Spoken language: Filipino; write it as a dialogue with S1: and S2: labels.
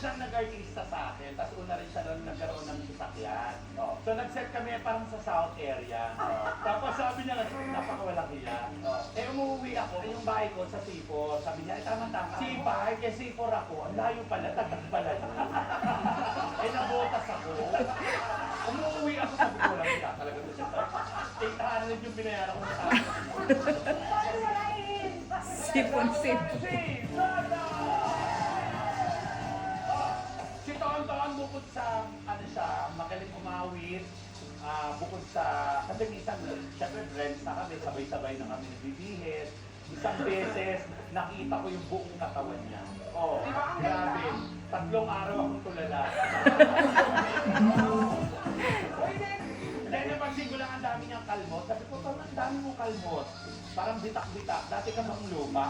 S1: siyang nag-artista sa akin, tapos una rin siya nung nagkaroon ng sasakyan. Oh. So nag-set kami parang sa south area. Oh. Tapos sabi niya, napakawalang hiya. Oh. Eh umuwi ako, yung bahay ko sa C4. Sabi niya, tama-tama. C5, kaya C4 ako. Ang layo pala, tagal pala yun. Eh nabotas ako. Umuwi ako, sabi ko, walang hiya talaga to siya. 800 yung binayaran ko sa akin.
S2: Sipon-sipon.
S1: Si Tonton bukod sa, ano siya, magaling umawit, bukod sa, kasi minsan, syempre friends na kami, sabay-sabay na kami nagbibihis. Isang beses, nakita ko yung buong katawan niya. Oh, grabe. 3 araw akong tulala. Then, napansin ko lang ang dami niyang kalmot. Sabi ko, ang dami mong kalmot. Parang bitak-bitak. Dati ka bang lupa?